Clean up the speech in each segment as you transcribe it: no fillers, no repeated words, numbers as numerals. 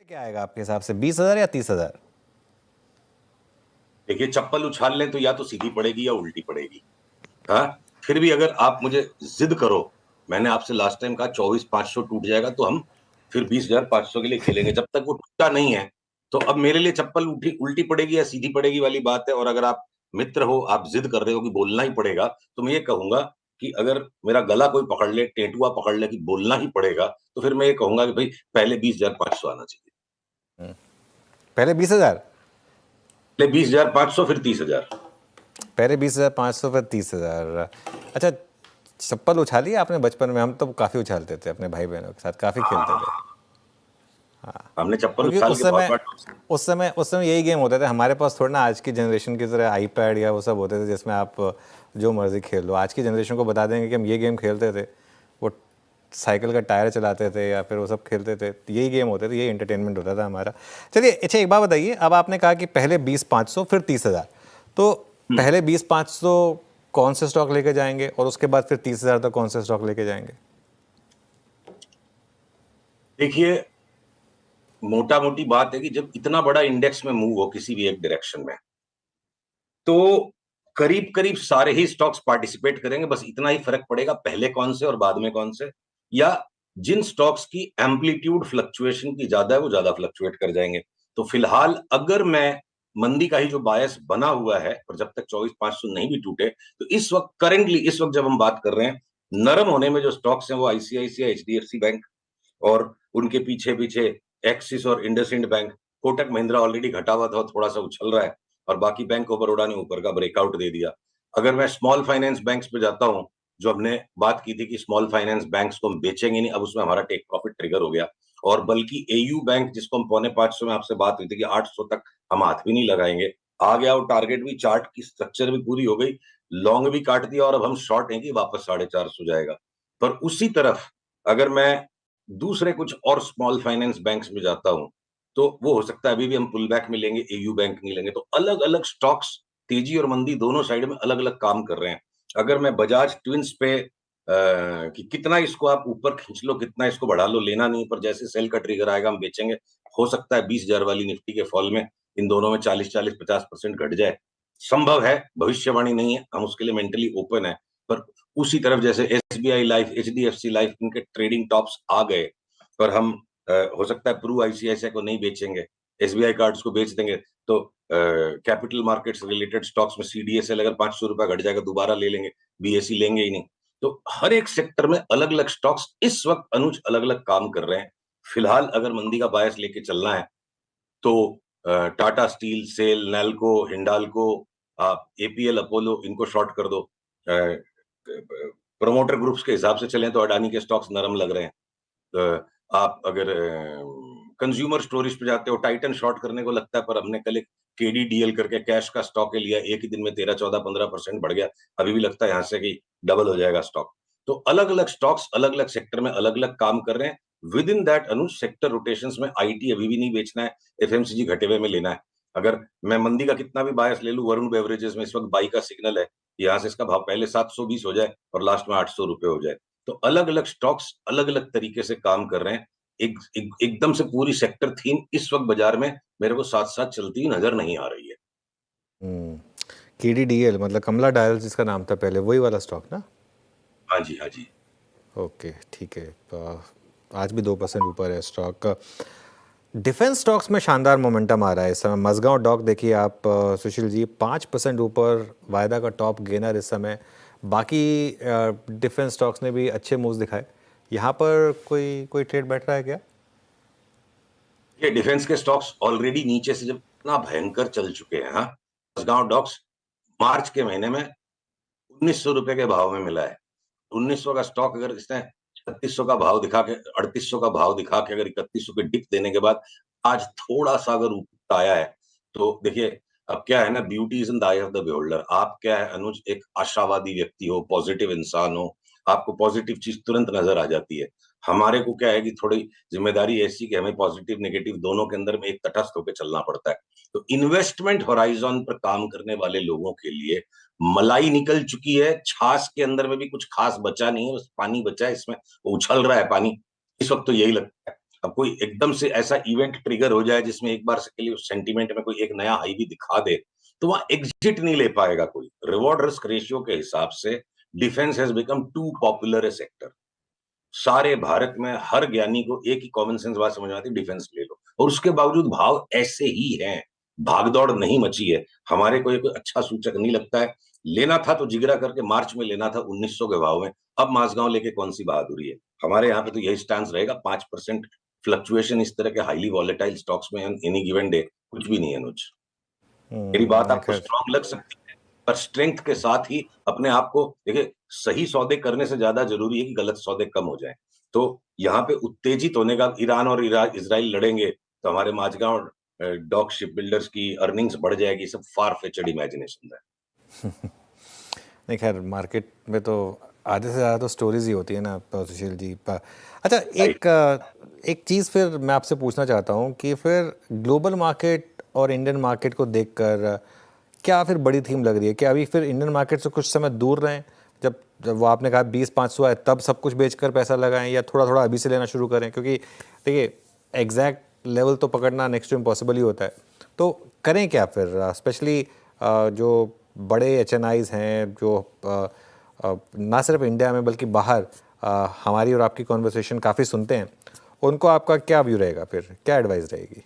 क्या आएगा आपके हिसाब से, 20,000 या 30,000? देखिए, चप्पल उछाल लें तो या तो सीधी पड़ेगी या उल्टी पड़ेगी। हाँ, फिर भी अगर आप मुझे जिद करो, मैंने आपसे लास्ट टाइम कहा 24,500 टूट जाएगा तो हम फिर 20,500 के लिए खेलेंगे। जब तक वो टूटा नहीं है तो अब मेरे लिए चप्पल उल्टी पड़ेगी या सीधी पड़ेगी वाली बात है। और अगर आप मित्र हो, आप जिद कर रहे हो कि बोलना ही पड़ेगा, तो मैं ये कहूंगा कि अगर मेरा गला कोई पकड़ ले, टेटुआ पकड़ ले कि बोलना ही पड़ेगा, तो फिर मैं ये कहूंगा कि भाई पहले 20,500 आना चाहिए। पहले 20,000? पहले 20,500 फिर 30,000। पहले 20,500 फिर 30,000। अच्छा, चप्पल उछाली आपने बचपन में? हम तो काफ़ी उछालते थे अपने भाई बहनों के साथ, काफ़ी खेलते थे। हमने चप्पल क्योंकि उछाल उस के बहुत समय बार। उस समय यही गेम होते थे हमारे पास। थोड़ा ना आज की जनरेशन की तरह आईपैड या वो सब होते थे जिसमें आप जो मर्जी खेल लो। आज की जनरेशन को बता देंगे कि हम ये गेम खेलते थे, वो साइकिल का टायर चलाते थे या फिर वो सब खेलते थे। यही गेम होते थे, यही एंटरटेनमेंट होता था हमारा। चलिए, अच्छा एक बात बताइए, अब आपने कहा कि पहले 20,500 फिर 30,000, तो पहले 20,500 कौन से स्टॉक लेके जाएंगे और उसके बाद फिर 30,000 तक कौन से स्टॉक लेके जाएंगे? देखिए, मोटा मोटी बात है कि जब इतना बड़ा इंडेक्स में मूव हो किसी भी एक डायरेक्शन में, तो करीब करीब सारे ही स्टॉक्स पार्टिसिपेट करेंगे। बस इतना ही फर्क पड़ेगा पहले कौन से और बाद में कौन से, या जिन स्टॉक्स की एम्पलीट्यूड फ्लक्चुएशन की ज्यादा है वो ज्यादा फ्लक्चुएट कर जाएंगे। तो फिलहाल अगर मैं मंदी का ही जो बायस बना हुआ है, और जब तक 24,500 नहीं भी टूटे, तो इस वक्त करंटली इस वक्त जब हम बात कर रहे हैं, नरम होने में जो स्टॉक्स हैं वो आईसीआईसीआई, एचडीएफसी बैंक और उनके पीछे पीछे एक्सिस और इंडसइंड बैंक। कोटक महिंद्रा ऑलरेडी घटा हुआ था, थोड़ा सा उछल रहा है, और बाकी बैंक ऑफ बड़ौदा ने ऊपर का ब्रेकआउट दे दिया। अगर मैं स्मॉल फाइनेंस बैंक्स पे जाता हूं, जो हमने बात की थी कि स्मॉल फाइनेंस बैंक्स को हम बेचेंगे नहीं, अब उसमें हमारा टेक प्रॉफिट ट्रिगर हो गया। और बल्कि एयू बैंक, जिसको हम 4,500 में आपसे बात हुई थी कि 800 तक हम हाथ भी नहीं लगाएंगे, आ गया। और टारगेट भी, चार्ट की स्ट्रक्चर भी पूरी हो गई, लॉन्ग भी काट दिया, और अब हम शॉर्ट हैं कि वापस 450 जाएगा। पर उसी तरफ अगर मैं दूसरे कुछ और स्मॉल फाइनेंस बैंक्स में जाता हूं, तो वो हो सकता है अभी भी हम पुल बैक में लेंगे, एयू बैंक नहीं लेंगे। तो अलग अलग स्टॉक्स तेजी और मंदी दोनों साइड में अलग अलग काम कर रहे हैं। अगर मैं बजाज ट्विंस पे कि कितना इसको आप ऊपर खींच लो, कितना इसको बढ़ा लो, लेना नहीं, पर जैसे सेल का ट्रिगर आएगा हम बेचेंगे। हो सकता है 20,000 वाली निफ्टी के फॉल में इन दोनों में 40-50% घट जाए, संभव है, भविष्यवाणी नहीं है, हम उसके लिए मेंटली ओपन है। पर उसी तरफ जैसे एसबीआई लाइफ, एचडीएफसी लाइफ, इनके ट्रेडिंग टॉप्स आ गए, पर हम हो सकता है प्रू आईसीआईसीआई को नहीं बेचेंगे, एसबीआई कार्ड्स को बेच देंगे। तो कैपिटल मार्केट्स रिलेटेड स्टॉक्स में सीडीएसएल अगर 500 रुपया घट जाएगा दोबारा ले लेंगे, बीएसई लेंगे ही नहीं। तो हर एक सेक्टर में अलग अलग स्टॉक्स इस वक्त अनुज अलग अलग काम कर रहे हैं। फिलहाल अगर मंदी का बायस लेके चलना है तो टाटा स्टील, सेल, नैल्को, हिंडाल्को, आप एपीएल, अपोलो, इनको शॉर्ट कर दो। प्रोमोटर ग्रुप्स के हिसाब से चलें तो अडानी के स्टॉक्स नरम लग रहे हैं। आप अगर कंज्यूमर स्टोरेज पे जाते हो, टाइटन शॉर्ट करने को लगता है, पर हमने कल एक केडीडीएल करके कैश का स्टॉक लिया, एक ही दिन में 13-14-15% बढ़ गया। अभी भी लगता है यहां से कि डबल हो जाएगा स्टॉक। तो अलग अलग स्टॉक्स अलग अलग सेक्टर में अलग अलग काम कर रहे हैं। With in that Anuj sector rotations में आईटी अभी भी नहीं बेचना है, एफएमसीजी घटे हुए में लेना है। अगर मैं मंदी का कितना भी बायस ले लूं, वरुण बेवरेजेस में इस वक्त बाई का सिग्नल है, यहाँ से इसका भाव पहले 720 हो जाए और लास्ट में 800 रुपए हो जाए। तो अलग अलग स्टॉक्स अलग अलग तरीके से काम कर रहे हैं। एकदम से पूरी सेक्टर थीम इस वक्त बाजार में मेरे को साथ साथ चलती नजर नहीं आ रही है। केडीडीएल मतलब कमला डायल्स जिसका नाम था पहले, वही वाला स्टॉक ना? हाँ जी, हाँ जी। ओके, ठीक है। आज भी 2% ऊपर है स्टॉक। डिफेंस स्टॉक्स में शानदार मोमेंटम आ रहा है इस समय। मजगांव डॉक देखिए आप, सुशील जी, 5% ऊपर, वायदा का टॉप गेनर इस समय। बाकी डिफेंस स्टॉक्स ने भी अच्छे मूव्स दिखाए। यहाँ पर कोई कोई ट्रेड बैठ रहा है क्या? ये डिफेंस के स्टॉक्स ऑलरेडी नीचे से जब इतना भयंकर चल चुके हैं, हाँ, मजगांव डॉक्स मार्च के महीने में 1,900 रुपए के भाव में मिला है। 1,900 का स्टॉक अगर इसने 3600 का भाव दिखा के, 3800 का भाव दिखा के, अगर 3100 के डिप देने के बाद आज थोड़ा सा अगर ऊपर आया है, तो देखिए अब क्या है ना, beauty is in the I of the beholder. आप क्या है अनुज, एक आशावादी व्यक्ति हो, पॉजिटिव इंसान हो, आपको पॉजिटिव चीज तुरंत नजर आ जाती है। हमारे को क्या है कि थोड़ी जिम्मेदारी ऐसी कि हमें पॉजिटिव नेगेटिव दोनों के अंदर में एक तटस्थ होकर चलना पड़ता है। तो इन्वेस्टमेंट होराइजन पर काम करने वाले लोगों के लिए मलाई निकल चुकी है, छाछ के अंदर में भी कुछ खास बचा नहीं है, बस पानी बचा है, इसमें उछल रहा है पानी। इस वक्त तो यही लगता है। अब कोई एकदम से ऐसा इवेंट ट्रिगर हो जाए जिसमें एक बार के लिए सेंटीमेंट में कोई एक नया हाई भी दिखा दे, तो वहां एग्जिट नहीं ले पाएगा कोई। रिवॉर्ड रिस्क रेशियो के हिसाब से defence has become too popular a sector. सारे भारत में हर ज्ञानी को एक ही कॉमन सेंस बात समझ आती है, डिफेंस ले लो। और उसके बावजूद भाव ऐसे ही हैं, भागदौड़ नहीं मची है। हमारे को ये कोई अच्छा सूचक नहीं लगता है। लेना था तो जिगरा करके मार्च में लेना था 1900 के भाव में, अब मासगांव लेके कौन सी बहादुरी है। हमारे यहाँ पे तो यही स्टांस रहेगा, 5% फ्लक्चुएशन इस तरह के हाईली वॉलेटाइल स्टॉक्स में एनी गिवन डे कुछ भी नहीं है अनुज। मेरी बात नहीं आपको खैर, स्ट्रांग लग सकती है, पर स्ट्रेंथ के साथ ही अपने आप को देखिए, सही सौदे करने से ज्यादा जरूरी है कि गलत सौदे कम हो जाएं। तो यहाँ पे उत्तेजित होने का, ईरान और इजराइल लड़ेंगे तो हमारे माझगांव डॉक शिप बिल्डर्स की अर्निंग्स बढ़ जाएगी, सब फार फेचड इमेजिनेशन है। नहीं खैर, मार्केट में तो आधे से ज़्यादा तो स्टोरीज ही होती है ना सुशील जी। अच्छा, एक चीज़ फिर मैं आपसे पूछना चाहता हूँ कि फिर ग्लोबल मार्केट और इंडियन मार्केट को देखकर क्या फिर बड़ी थीम लग रही है कि अभी फिर इंडियन मार्केट से कुछ समय दूर रहें, जब जब वो आपने कहा 20-500 है तब सब कुछ बेचकर पैसा लगाएं, या थोड़ा थोड़ा अभी से लेना शुरू करें? क्योंकि देखिए, एग्जैक्ट लेवल तो पकड़ना नेक्स्ट टू इम्पॉसिबल ही होता है। तो करें क्या फिर, स्पेशली जो बड़े HNIs हैं, जो ना सिर्फ इंडिया में बल्कि बाहर हमारी और आपकी कॉन्वर्सेशन काफ़ी सुनते हैं, उनको आपका क्या व्यू रहेगा, फिर क्या एडवाइस रहेगी?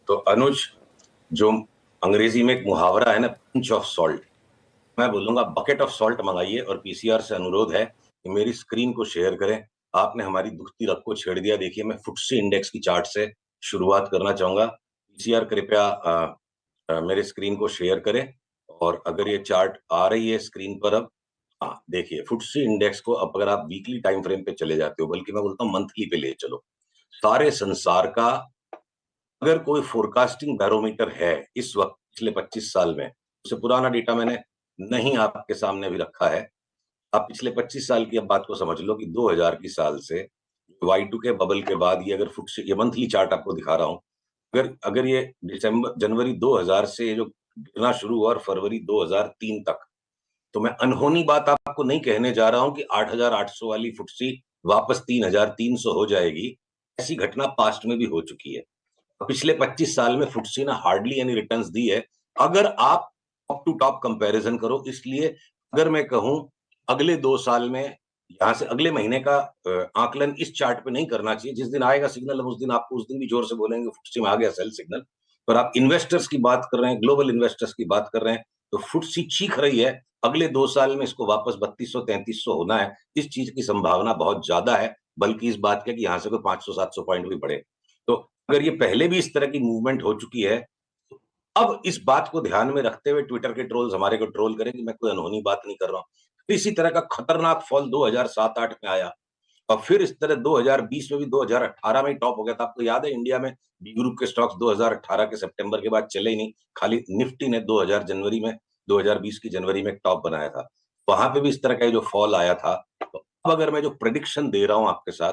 तो अनुज, जो अंग्रेजी में एक मुहावरा है ना, पिंच ऑफ सॉल्ट, मैं बोलूंगा बकेट ऑफ सॉल्ट मंगाइए। और पीसीआर से अनुरोध है कि मेरी स्क्रीन को शेयर करें। आपने हमारी दुखती रग को छेड़ दिया। देखिए, मैं फुटसी इंडेक्स की चार्ट से शुरुआत करना चाहूंगा। पीसीआर कृपया मेरे स्क्रीन को शेयर करें। और अगर ये चार्ट आ रही है स्क्रीन पर, अब हाँ देखिए, फुटसी इंडेक्स को अब अगर आप वीकली टाइम फ्रेम पे चले जाते हो, बल्कि मैं बोलता हूँ मंथली पे ले चलो, सारे संसार का अगर कोई फोरकास्टिंग बैरोमीटर है इस वक्त पिछले 25 साल में, उससे पुराना डेटा मैंने नहीं आपके सामने भी रखा है। आप पिछले 25 साल की अब बात को समझ लो कि 2000 की साल से Y2K बबल के बाद ये अगर फुटसी, ये मंथली चार्ट आपको दिखा रहा हूं, अगर अगर ये जनवरी 2000 से ये जो गिरना शुरू हुआ और फरवरी 2003 तक, तो मैं अनहोनी बात आपको नहीं कहने जा रहा हूं कि 8800 वाली फुटसी वापस 3300 हो जाएगी। ऐसी घटना पास्ट में भी हो चुकी है। पिछले 25 साल में फुटसी ने हार्डली एनी रिटर्न्स दी है, अगर आप टॉप टू टॉप कंपैरिजन करो। इसलिए अगर मैं कहूं अगले 2 साल में, यहां से अगले महीने का आकलन इस चार्ट पे नहीं करना चाहिए। जिस दिन आएगा सिग्नल, हम उस दिन आपको उस दिन भी जोर से बोलेंगे फुटसी में आ गया सेल सिग्नल। पर आप इन्वेस्टर्स की बात कर रहे हैं, ग्लोबल इन्वेस्टर्स की बात कर रहे हैं, तो फुटसी चीख रही है अगले 2 साल में इसको वापस 3200-3300 होना है। इस चीज की संभावना बहुत ज्यादा है, बल्कि इस बात की कि यहां से कोई 500-700 पॉइंट भी बढ़े। तो अगर ये पहले भी इस तरह की मूवमेंट हो चुकी है, तो अब इस बात को ध्यान में रखते हुए ट्विटर के ट्रोल्स हमारे को ट्रोल करें कि मैं कोई अनहोनी बात नहीं कर रहा हूं। इसी तरह का खतरनाक फॉल 2007-8 में आया, और फिर इस तरह 2020 में भी, 2018 में ही टॉप हो गया था। आपको याद है, इंडिया में बी ग्रुप के स्टॉक्स 2018 के सितंबर के बाद चले ही नहीं, खाली निफ्टी ने 2020 की जनवरी में टॉप बनाया था। वहां पे भी इस तरह का जो फॉल आया था। तो अब अगर मैं जो प्रेडिक्शन दे रहा हूं आपके साथ,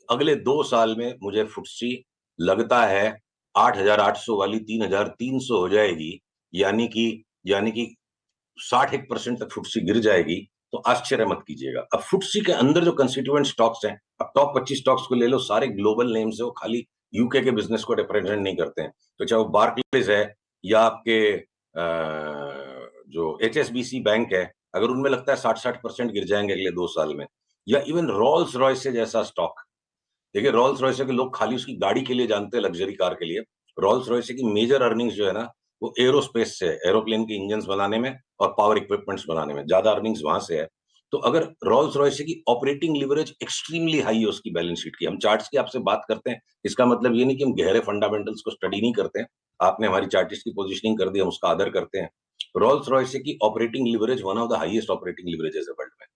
अगले 2 साल में मुझे फुटसी लगता है 8800 वाली 3300 हो जाएगी, यानी कि 61% तक फुटसी गिर जाएगी। तो आश्चर्य मत कीजिएगा। अब फुटसी के अंदर जो कंस्टिट्यूएंट स्टॉक्स हैं, अब टॉप 25 स्टॉक्स को ले लो, सारे ग्लोबल नेम्स है, वो खाली यूके के बिजनेस को रिप्रेजेंट नहीं करते हैं। तो चाहे वो बार्कलेज है या आपके जो HSBC बैंक है, अगर उनमें लगता है 60% गिर जाएंगे अगले 2 साल में, या इवन रोल्स रॉयस जैसा स्टॉक। देखिए, रोल्स रॉयस के लोग खाली उसकी गाड़ी के लिए जानते हैं, लग्जरी कार के लिए। रोल्स रॉयस की मेजर अर्निंग्स जो है ना, वो एरोस्पेस से, एरोप्लेन के इंजन बनाने में और पावर इक्विपमेंट्स बनाने में ज्यादा अर्निंग्स वहां से है। तो अगर रोल्स रॉयस की ऑपरेटिंग लिवरेज एक्सट्रीमली हाई है उसकी बैलेंस शीट की, हम चार्ट्स की आपसे बात करते हैं, इसका मतलब ये नहीं कि हम गहरे फंडामेंटल्स को स्टडी नहीं करते हैं। आपने हमारी चार्टिस्ट की पोजिशनिंग कर दी, हम उसका आदर करते हैं। रोल्स रॉयस की operating leverage one of the highest operating leverages है वर्ल्ड में,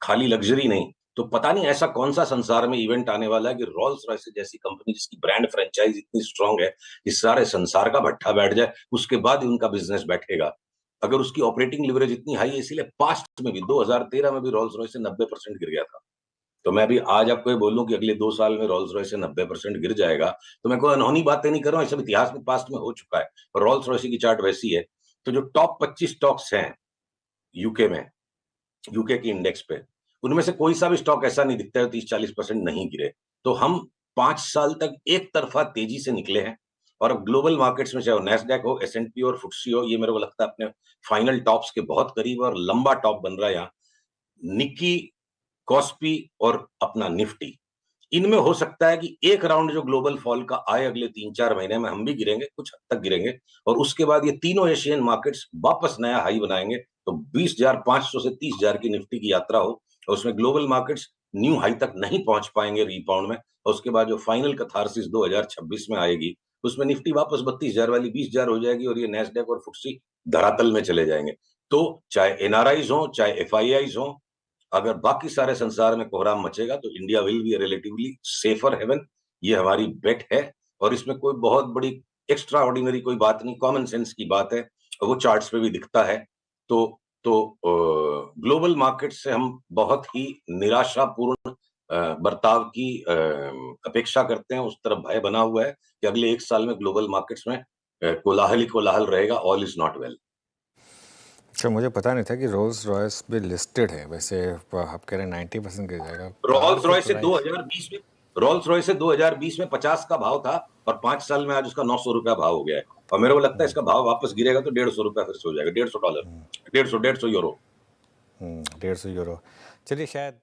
खाली लग्जरी नहीं। तो पता नहीं ऐसा कौन सा संसार में इवेंट आने वाला है कि रोल्स रॉयस जैसी कंपनी जिसकी ब्रांड फ्रेंचाइज इतनी स्ट्रांग है, इस सारे संसार का भट्ठा बैठ जाए, उसके बाद ही उनका बिजनेस बैठेगा। अगर उसकी ऑपरेटिंग लिवरेज इतनी हाई है, इसीलिए पास्ट में भी 2013 में भी रोल्स रॉयस से 90% गिर गया था। तो मैं भी आज आपको ये बोलूं कि अगले 2 साल में रोल्स रॉयस से 90% गिर जाएगा, तो मैं कोई अनहोनी बातें नहीं कर रहा हूँ, सब इतिहास में पास्ट में हो चुका है। रोल्स रॉयस की चार्ट वैसी है। तो जो टॉप 25 स्टॉक्स हैं यूके में, यूके की इंडेक्स पे, उनमें से कोई सा भी स्टॉक ऐसा नहीं दिखता है 30-40% नहीं गिरे। तो हम 5 साल तक एक तरफा तेजी से निकले हैं और अब ग्लोबल मार्केट्स में चाहे वो नैस्डैक हो, S&P और FTSE हो, ये मेरे को लगता है अपने फाइनल टॉप्स के बहुत करीब और लंबा टॉप बन रहा है यहाँ। निक्की, कॉस्पी और अपना निफ्टी, इनमें हो सकता है कि एक राउंड जो ग्लोबल फॉल का आए अगले 3-4 महीने में, हम भी गिरेंगे, कुछ हद तक गिरेंगे और उसके बाद ये तीनों एशियन मार्केट्स वापस नया हाई बनाएंगे। तो 20,500 से 30,000 की निफ्टी की यात्रा हो और उसमें ग्लोबल मार्केट्स न्यू हाई तक नहीं पहुंच पाएंगे रीबाउंड में और उसके बाद जो फाइनल कैथारसिस 2026 में आएगी, उसमें निफ्टी वापस 32,000 वाली 20,000 हो जाएगी और ये नैस्डैक और FTSE धरातल में चले जाएंगे। तो चाहे एनआरआईज हो, चाहे एफआईआईज हो, अगर बाकी सारे संसार में कोहराम मचेगा तो India will be relatively safer haven. ये हमारी बेट है और इसमें कोई बहुत बड़ी एक्स्ट्रा ऑर्डिनरी कोई बात नहीं, कॉमन सेंस की बात है और वो चार्ट्स पे भी दिखता है। तो ग्लोबल मार्केट से हम बहुत ही निराशापूर्ण बर्ताव की अपेक्षा करते हैं। उस तरफ भय बना हुआ है कि अगले 1 साल में ग्लोबल मार्केट्स में कोलाहल ही कोलाहल रहेगा। All is not well. अच्छा, मुझे पता नहीं था कि रोल्स रॉयस भी लिस्टेड है। वैसे आप कह रहे हैं 90% गिर जाएगा। रोल्स रॉयस से 2020 में 50 का भाव था और 5 साल में आज उसका 900 रुपया भाव हो गया है और मेरे को लगता है इसका भाव वापस गिरेगा तो $150 फिर से हो जाएगा, $150, 150 यूरो। 150 यूरो। चलिए शायद